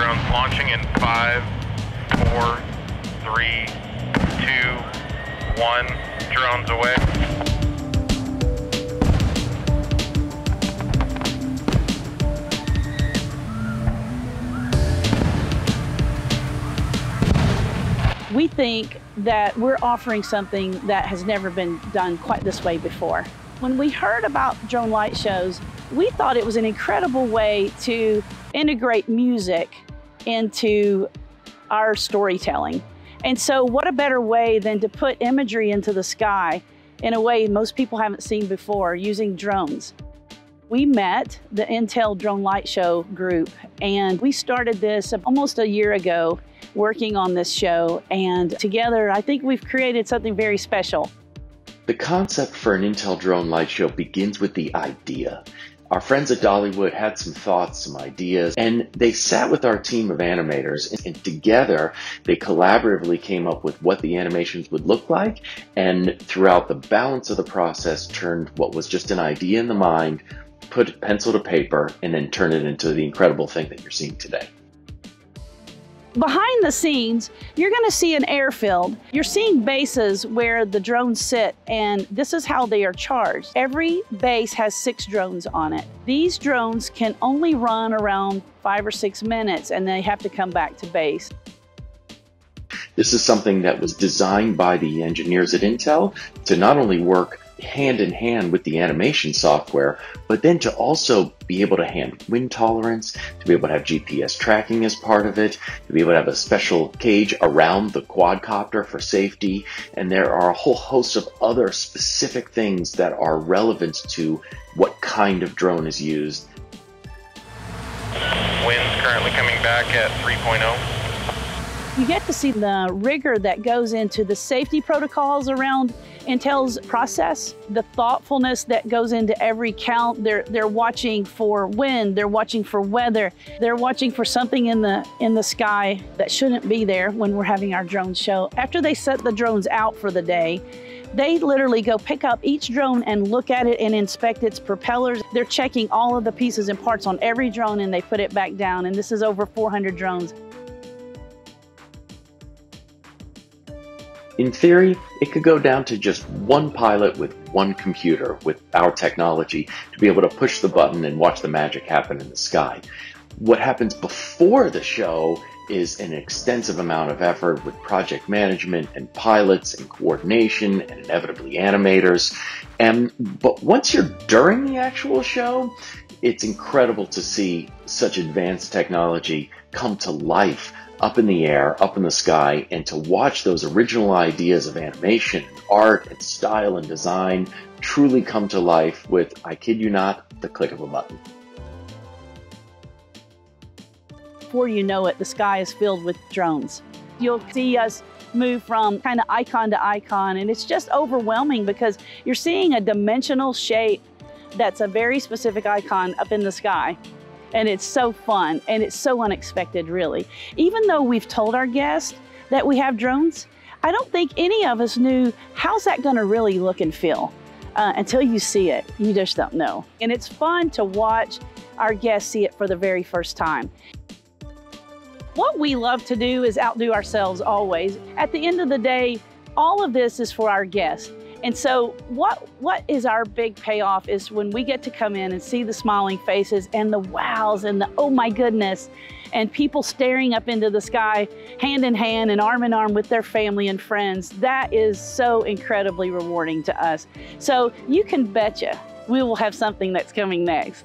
drones launching in 5, 4, 3, 2, 1. Drones away. We think that we're offering something that has never been done quite this way before. When we heard about drone light shows, we thought it was an incredible way to integrate music into our storytelling. And so what a better way than to put imagery into the sky in a way most people haven't seen before, using drones. We met the Intel Drone Light Show group, and we started this almost a year ago, working on this show, and together I think we've created something very special. The concept for an Intel Drone Light Show begins with the idea. Our friends at Dollywood had some thoughts, some ideas, and they sat with our team of animators, and together they collaboratively came up with what the animations would look like, and throughout the balance of the process turned what was just an idea in the mind, put pencil to paper, and then turn it into the incredible thing that you're seeing today. Behind the scenes, you're going to see an airfield. You're seeing bases where the drones sit, and this is how they are charged. Every base has 6 drones on it. These drones can only run around 5 or 6 minutes, and they have to come back to base. This is something that was designed by the engineers at Intel to not only work hand in hand with the animation software, but then to also be able to handle wind tolerance, to be able to have GPS tracking as part of it, to be able to have a special cage around the quadcopter for safety. And there are a whole host of other specific things that are relevant to what kind of drone is used. Winds currently coming back at 3.0. You get to see the rigor that goes into the safety protocols around Intel's process, the thoughtfulness that goes into every count. They're watching for wind, they're watching for weather, they're watching for something in the sky that shouldn't be there when we're having our drone show. After they set the drones out for the day, they literally go pick up each drone and look at it and inspect its propellers. They're checking all of the pieces and parts on every drone, and they put it back down, and this is over 400 drones. In theory, it could go down to just one pilot with one computer with our technology to be able to push the button and watch the magic happen in the sky. What happens before the show is an extensive amount of effort with project management and pilots and coordination and inevitably animators. But once you're during the actual show, it's incredible to see such advanced technology come to life up in the air, up in the sky, and to watch those original ideas of animation, art, and style and design truly come to life with, I kid you not, the click of a button. Before you know it, the sky is filled with drones. You'll see us move from kind of icon to icon, and it's just overwhelming because you're seeing a dimensional shape that's a very specific icon up in the sky. And it's so fun, and it's so unexpected, really. Even though we've told our guests that we have drones, I don't think any of us knew how's that gonna really look and feel until you see it. You just don't know. And it's fun to watch our guests see it for the very first time. What we love to do is outdo ourselves always. At the end of the day, all of this is for our guests. And so what is our big payoff is when we get to come in and see the smiling faces and the wows and the oh my goodness, and people staring up into the sky hand in hand and arm in arm with their family and friends. That is so incredibly rewarding to us. So you can betcha we will have something that's coming next.